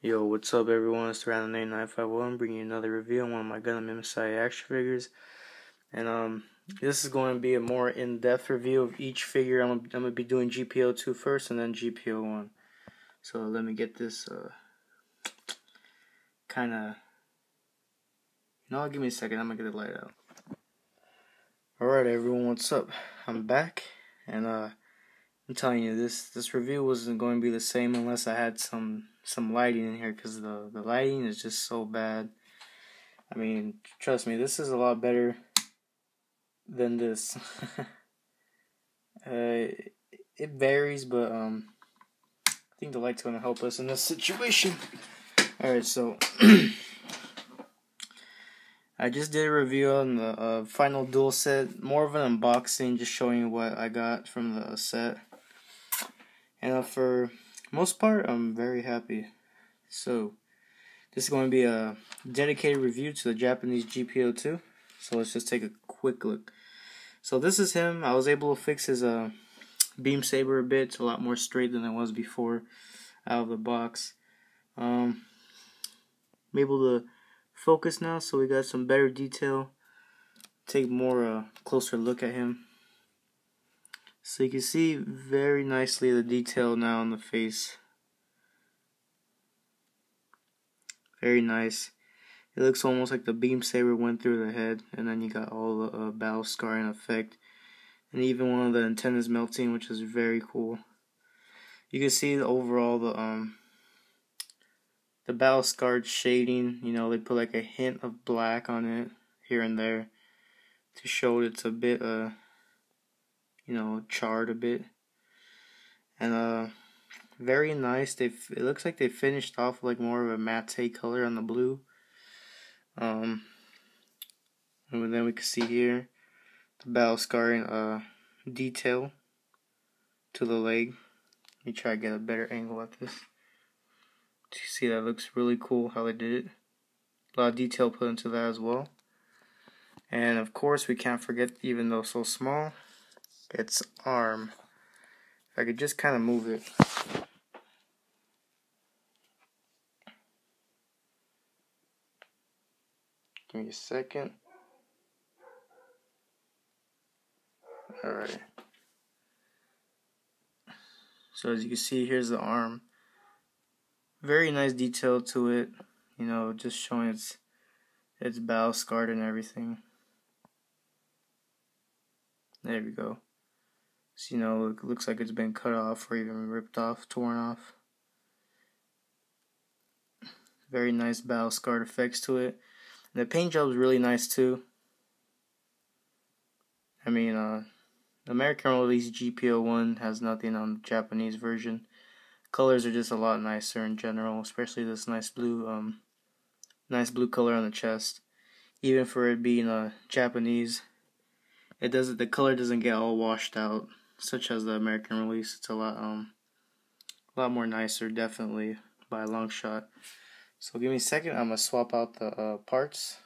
Yo, what's up everyone, it's Random8951 bringing you another review on one of my Gundam MSIA action figures. And this is going to be a more in-depth review of each figure. I'm going to be doing GP-02 first and then GP-01. So let me get this give me a second, I'm going to get the light out. Alright everyone, what's up? I'm back, and I'm telling you, this review wasn't going to be the same unless I had some lighting in here, because the lighting is just so bad. I mean, trust me, this is a lot better than this. It varies, but I think the light's going to help us in this situation. Alright, so I just did a review on the final duel set, more of an unboxing, just showing you what I got from the set. And for most part, I'm very happy. So this is going to be a dedicated review to the Japanese GP-02. So let's just take a quick look. So this is him. I was able to fix his beam saber a bit. It's a lot more straight than it was before out of the box. I'm able to focus now, so we got some better detail. Take more closer look at him. So you can see very nicely the detail now on the face. Very nice. It looks almost like the beam saber went through the head, and then you got all the battle scarring effect, and even one of the antennas melting, which is very cool. You can see overall the battle scarred shading. You know, they put like a hint of black on it here and there to show it's a bit charred a bit, and very nice. It looks like they finished off like more of a matte color on the blue. And then we can see here the battle scarring detail to the leg. Let me try to get a better angle at this. You see, that looks really cool how they did it. A lot of detail put into that as well. And of course, we can't forget, even though so small, its arm. If I could just kind of move it. Give me a second. Alright. So as you can see, here's the arm. Very nice detail to it. You know, just showing its battle scarred and everything. There we go. So, you know, it looks like it's been cut off or even ripped off, torn off. Very nice battle scarred effects to it. And the paint job is really nice too. I mean, the American release GP-01 has nothing on the Japanese version. Colors are just a lot nicer in general, especially this nice blue color on the chest. Even for it being Japanese, the color doesn't get all washed out, such as the American release. It's a lot more nicer, definitely by a long shot. So give me a second. I'm gonna swap out the parts.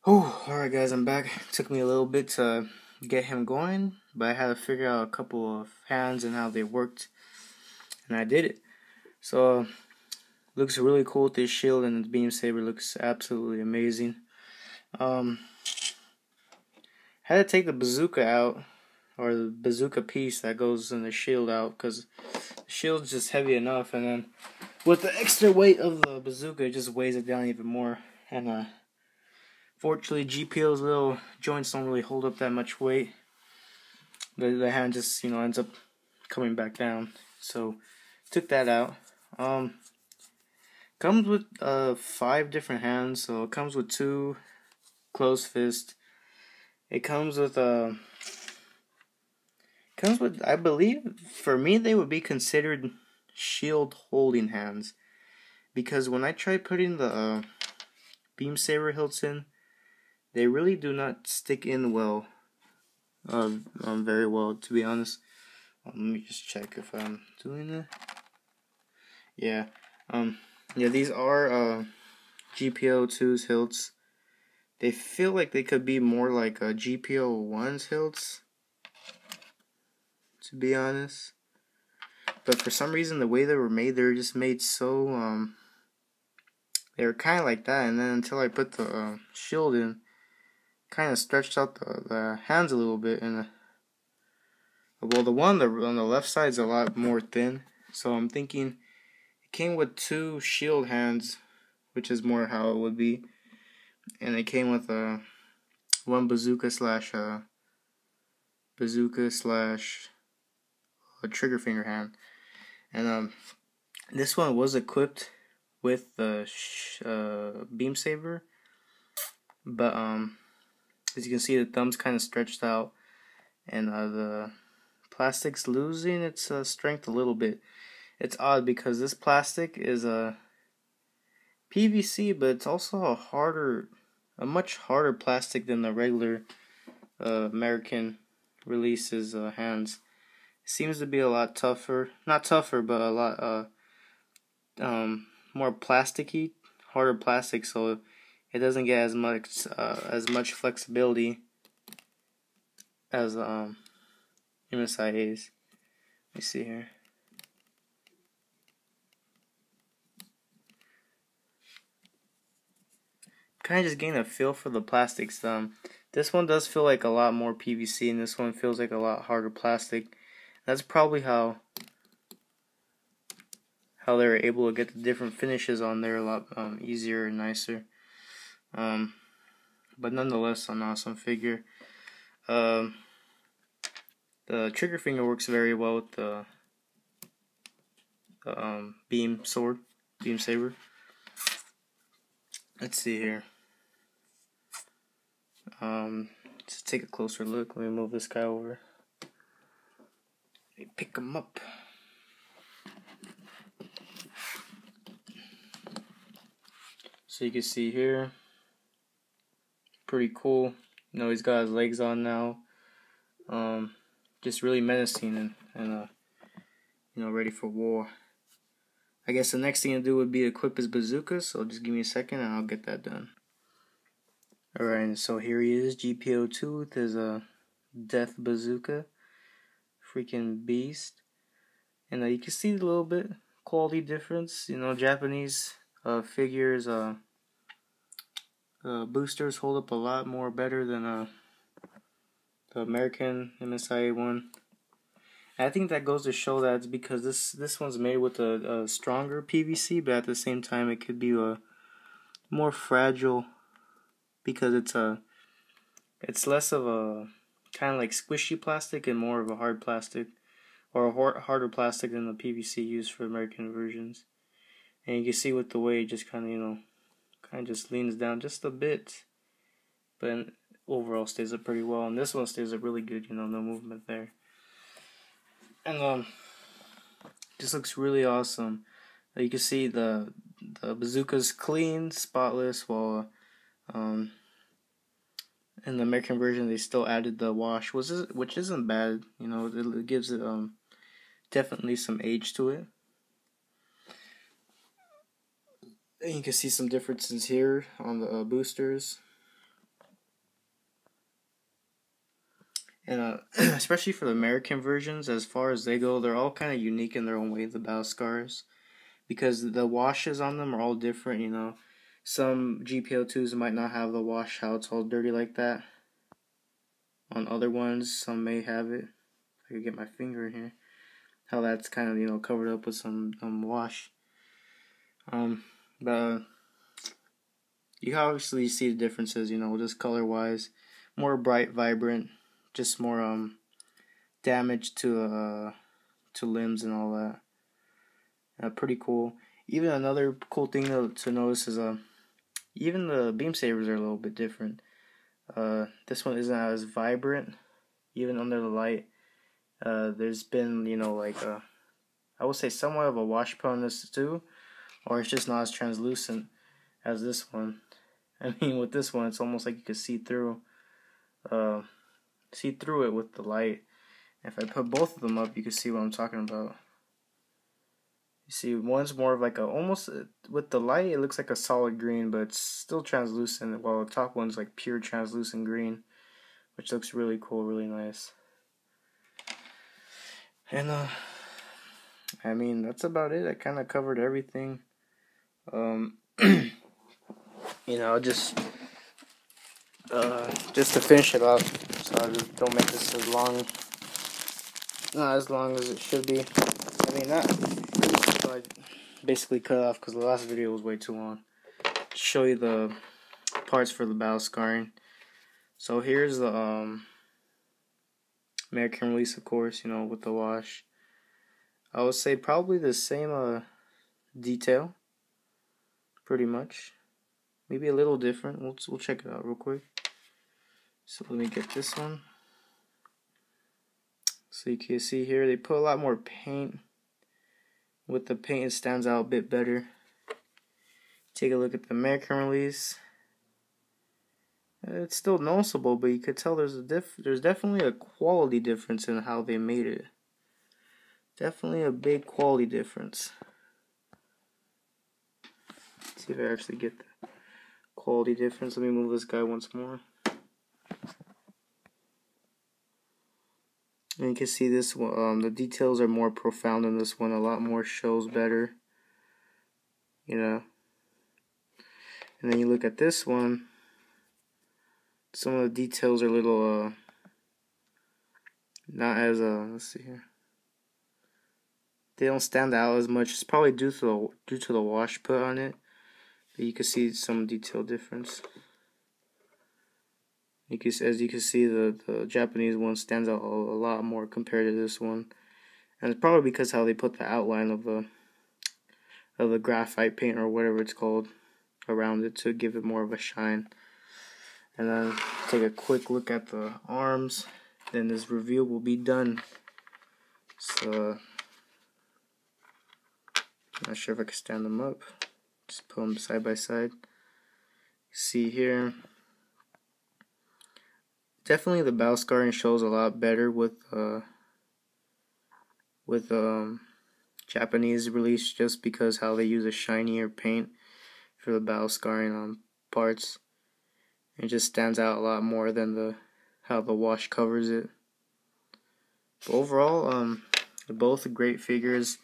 Alright guys, I'm back. It took me a little bit to get him going, but I had to figure out a couple of hands and how they worked, and I did it. So looks really cool with this shield, and the beam saber looks absolutely amazing. Had to take the bazooka out, or the bazooka piece that goes in the shield out, because the shield's just heavy enough, and then with the extra weight of the bazooka, it just weighs it down even more. And fortunately, GPO's little joints don't really hold up that much weight. The hand just, ends up coming back down. So took that out. Comes with 5 different hands. So it comes with 2 closed fists. It comes with I believe, for me, they would be considered shield holding hands, because when I tried putting the beam saber hilts in, they really do not stick in well, very well, to be honest. Let me just check if I'm doing it. Yeah, these are GP-02's hilts. They feel like they could be more like GP-01's hilts, to be honest. but for some reason the way they were made, they're just made so they were kind of like that, and then until I put the shield in, kind of stretched out the hands a little bit, and well, the one on the left side is a lot more thin, so I'm thinking it came with 2 shield hands, which is more how it would be, and it came with one bazooka slash a trigger finger hand, and this one was equipped with the beam saber, but as you can see, the thumb's kind of stretched out, and the plastic's losing its strength a little bit. It's odd because this plastic is a PVC, but it's also a much harder plastic than the regular American releases hands. It seems to be a lot tougher, not tougher, but a lot more plasticky, harder plastic, so it doesn't get as much flexibility as MSIA's. Let me see here. Kind of just getting a feel for the plastics. This one does feel like a lot more PVC, and this one feels like a lot harder plastic. That's probably how they were able to get the different finishes on there a lot easier and nicer. But nonetheless, an awesome figure. The trigger finger works very well with the beam saber. Let's see here. Let's take a closer look. Let me move this guy over. Let me pick him up. So you can see here, pretty cool. You know, he's got his legs on now. Just really menacing and you know, ready for war. I guess the next thing to do would be equip his bazooka, so just give me a second and I'll get that done. Alright, so here he is, GP-02 with his death bazooka. Freaking beast. And you can see a little bit quality difference. You know, Japanese figures, boosters hold up a lot more better than the American MSIA one. I think that goes to show that it's because this one's made with a stronger PVC, but at the same time it could be more fragile because it's less of a kind of like squishy plastic and more of a hard plastic, or a harder plastic than the PVC used for American versions. And you can see with the way it just kind of, you know, kind of just leans down just a bit, but overall stays up pretty well. And this one stays up really good, you know, no movement there. And just looks really awesome. You can see the bazooka's clean, spotless, while in the American version they still added the wash, which isn't bad. You know, it gives it definitely some age to it. And you can see some differences here on the boosters. And especially for the American versions, as far as they go, they're all kind of unique in their own way, the battle scars, because the washes on them are all different. You know, some GP-02s might not have the wash, how it's all dirty like that. On other ones, some may have it. If I could get my finger in here, how that's kind of, you know, covered up with some wash. But you can obviously see the differences. You know, just color wise, more bright, vibrant. Just more damage to limbs and all that. Pretty cool. Even another cool thing to notice is even the beam sabers are a little bit different. This one isn't as vibrant, even under the light. There's been, you know, like I would say somewhat of a wash put on this too, or it's just not as translucent as this one. I mean, with this one, it's almost like you could see through it with the light. If I put both of them up, you can see what I'm talking about. You see, one's more of like almost, with the light it looks like a solid green, but it's still translucent, while the top one's like pure translucent green, which looks really cool, really nice. And I I mean, that's about it. I kind of covered everything. You know, just to finish it up, so I just don't make this as long, not as long as it should be. I mean, so I basically cut off because the last video was way too long. Show you the parts for the battle scarring. So here's the American release, of course, you know, with the wash. I would say probably the same detail, pretty much. Maybe a little different. We'll check it out real quick. So let me get this one. So you can see here they put a lot more paint. With the paint, it stands out a bit better. Take a look at the American release. It's still noticeable, but you could tell there's definitely a quality difference in how they made it. Definitely a big quality difference. Let's see if I actually get the quality difference. Let me move this guy once more. And you can see this one, the details are more profound in this one. A lot more shows better, you know. And then you look at this one. Some of the details are a little, not as, let's see here. They don't stand out as much. It's probably due to the wash put on it. But you can see some detail difference. As you can see, the Japanese one stands out a lot more compared to this one. And it's probably because how they put the outline of the graphite paint or whatever it's called around it to give it more of a shine. And then take a quick look at the arms. Then this review will be done. So, not sure if I can stand them up. Just put them side by side. See here. Definitely the bow scarring shows a lot better with Japanese release, just because how they use a shinier paint for the bow scarring on parts. It just stands out a lot more than how the wash covers it. But overall, they're both great figures.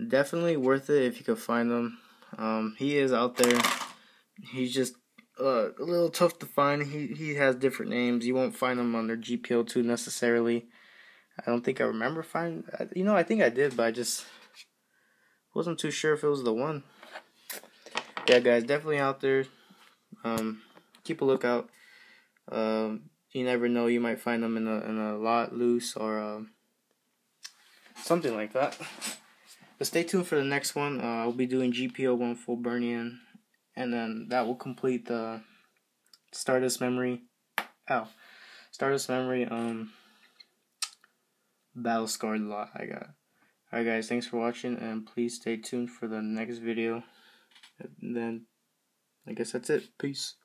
Definitely worth it if you could find them. He is out there. He's just a little tough to find. He has different names. You won't find him under GP-02 necessarily. I don't think I remember finding. You know, I think I did, but I just wasn't too sure if it was the one. Yeah, guys, definitely out there. Keep a lookout. You never know, you might find them in a lot loose or something like that. But stay tuned for the next one. I'll be doing GP-01 full burn-in, and then that will complete the Stardust memory. Stardust memory battle scarred lot I got. Alright guys, thanks for watching, and please stay tuned for the next video. And then I guess that's it. Peace.